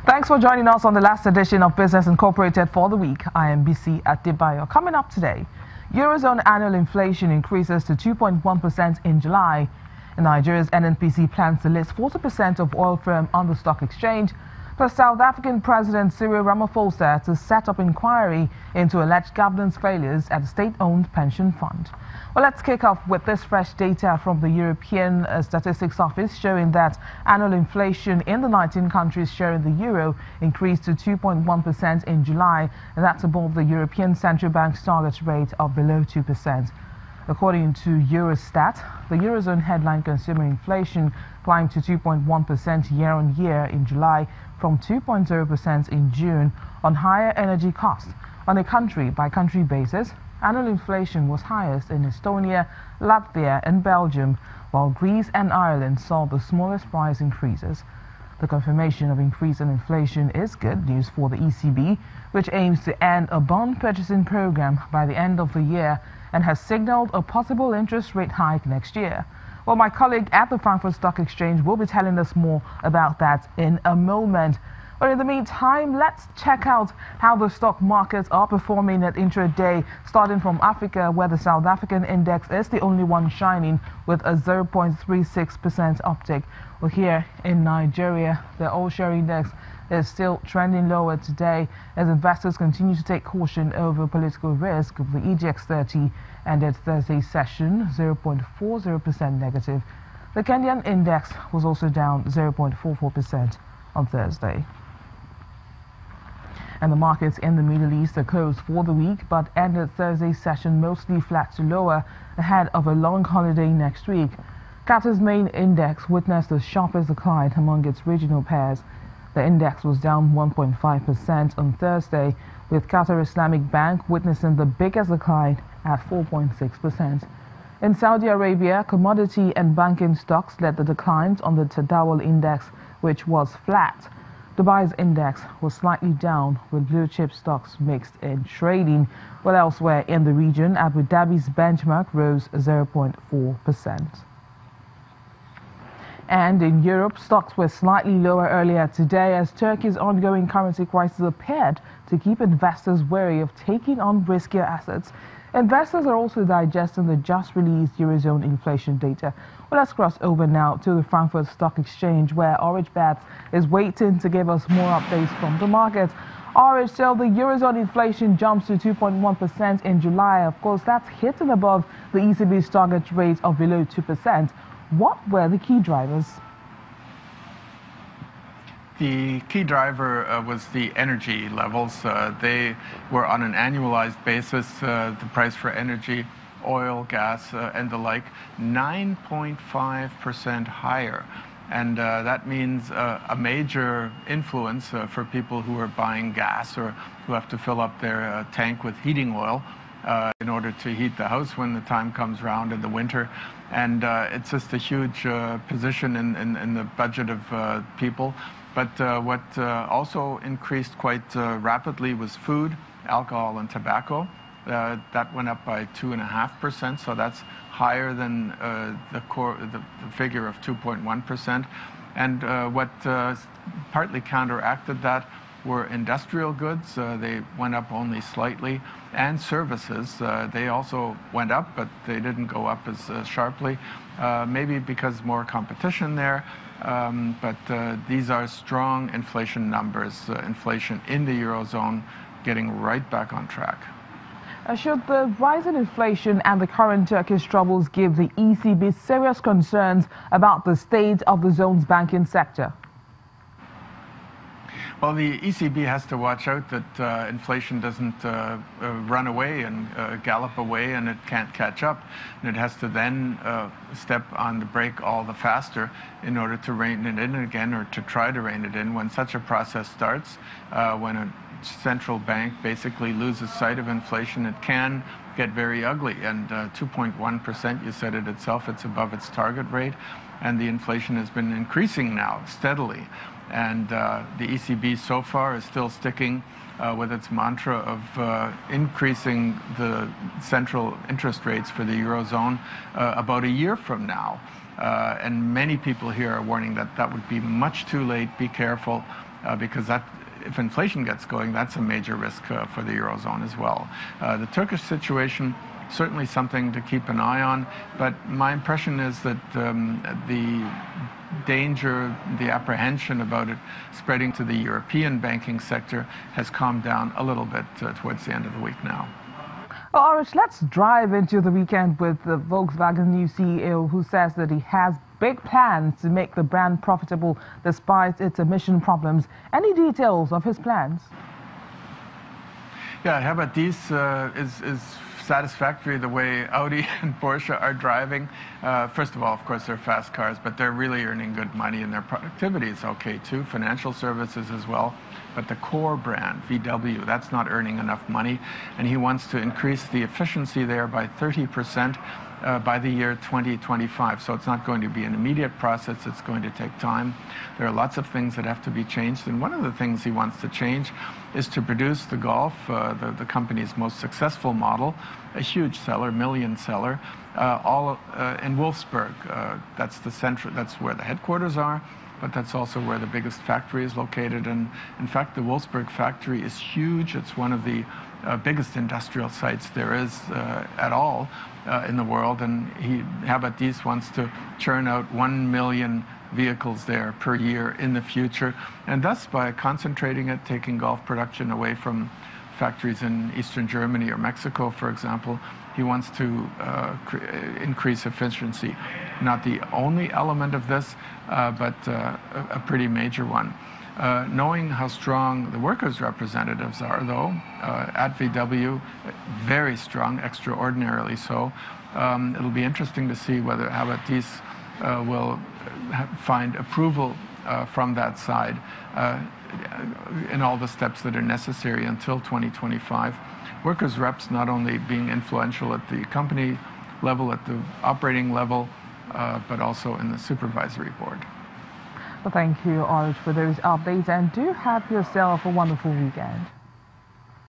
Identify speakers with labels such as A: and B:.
A: Thanks for joining us on the last edition of Business Incorporated for the week. I am BC Adebayo. Coming up today, Eurozone annual inflation increases to 2.1% in July. Nigeria's NNPC plans to list 40% of oil firm on the stock exchange, plus South African President Cyril Ramaphosa to set up inquiry into alleged governance failures at the state-owned pension fund. Well, let's kick off with this fresh data from the European Statistics Office showing that annual inflation in the 19 countries sharing the euro increased to 2.1% in July, and that's above the European Central Bank's target rate of below 2%. According to Eurostat, the Eurozone headline consumer inflation climbed to 2.1% year-on-year in July from 2.0% in June on higher energy costs. On a country-by-country basis, annual inflation was highest in Estonia, Latvia and Belgium, while Greece and Ireland saw the smallest price increases. The confirmation of increase in inflation is good news for the ECB, which aims to end a bond purchasing program by the end of the year and has signaled a possible interest rate hike next year. Well, my colleague at the Frankfurt Stock Exchange will be telling us more about that in a moment. But in the meantime, let's check out how the stock markets are performing at intraday, starting from Africa, where the South African index is the only one shining with a 0.36% uptick. Well, here in Nigeria, the all-share index is still trending lower today as investors continue to take caution over political risk of the EGX 30 ended Thursday's session 0.40% negative. The Kenyan index was also down 0.44% on Thursday. And the markets in the Middle East are closed for the week but ended Thursday's session mostly flat to lower ahead of a long holiday next week. Qatar's main index witnessed the sharpest decline among its regional pairs. The index was down 1.5% on Thursday, with Qatar Islamic Bank witnessing the biggest decline at 4.6%. In Saudi Arabia, commodity and banking stocks led the declines on the Tadawul index, which was flat. Dubai's index was slightly down, with blue-chip stocks mixed in trading, while elsewhere in the region, Abu Dhabi's benchmark rose 0.4%. And in Europe, stocks were slightly lower earlier today as Turkey's ongoing currency crisis appeared to keep investors wary of taking on riskier assets. Investors are also digesting the just-released Eurozone inflation data. Well, let's cross over now to the Frankfurt Stock Exchange, where Orange Bats is waiting to give us more updates from the market. Orange, so the Eurozone inflation jumps to 2.1% in July. Of course, that's hitting above the ECB's target rate of below 2%. What were the key drivers?
B: The key driver was the energy levels. They were on an annualized basis, the price for energy, oil, gas, and the like, 9.5% higher. And that means a major influence for people who are buying gas or who have to fill up their tank with heating oil in order to heat the house when the time comes around in the winter. And it's just a huge position in the budget of people. But what also increased quite rapidly was food, alcohol, and tobacco. That went up by 2.5%, so that's higher than the figure of 2.1%. And what partly counteracted that were industrial goods. They went up only slightly, and services. They also went up, but they didn't go up as sharply, maybe because more competition there. But these are strong inflation numbers, inflation in the Eurozone getting right back on track.
A: Should the rise in inflation and the current Turkish troubles give the ECB serious concerns about the state of the zone's banking sector?
B: Well, the ECB has to watch out that inflation doesn't run away and gallop away and it can't catch up. And it has to then step on the brake all the faster in order to rein it in again, or to try to rein it in. When such a process starts, when a central bank basically loses sight of inflation, it can get very ugly. And 2.1%, you said it itself, it's above its target rate. And the inflation has been increasing now steadily. And the ECB so far is still sticking with its mantra of increasing the central interest rates for the Eurozone about a year from now. And many people here are warning that that would be much too late. Be careful. because that, if inflation gets going, that's a major risk for the Eurozone as well. The Turkish situation, certainly something to keep an eye on, but my impression is that the danger, the apprehension about it spreading to the European banking sector has calmed down a little bit towards the end of the week now.
A: Well, Arish, let's drive into the weekend with the Volkswagen new CEO, who says that he has big plans to make the brand profitable despite its emission problems. Any details of his plans?
B: Yeah, how about these is satisfactory the way Audi and Porsche are driving. First of all, of course, they're fast cars, but they're really earning good money, and their productivity is okay too, financial services as well. But the core brand, VW, that's not earning enough money, and he wants to increase the efficiency there by 30% by the year 2025. So it's not going to be an immediate process, it's going to take time. There are lots of things that have to be changed, and one of the things he wants to change is to produce the Golf, the company's most successful model, a huge seller, million seller, all in Wolfsburg. That's the center, that's where the headquarters are, but that's also where the biggest factory is located. And in fact, the Wolfsburg factory is huge. It's one of the biggest industrial sites there is at all in the world. And Habat wants to churn out 1 million vehicles there per year in the future. And thus, by concentrating it, taking Golf production away from factories in Eastern Germany or Mexico, for example, he wants to increase efficiency. Not the only element of this, but a pretty major one. Knowing how strong the workers' representatives are, though, at VW, very strong, extraordinarily so. It'll be interesting to see whether Habat will find approval from that side in all the steps that are necessary until 2025. Workers' reps not only being influential at the company level, at the operating level, but also in the supervisory board.
A: Well, thank you, Arish, for those updates, and do have yourself a wonderful weekend.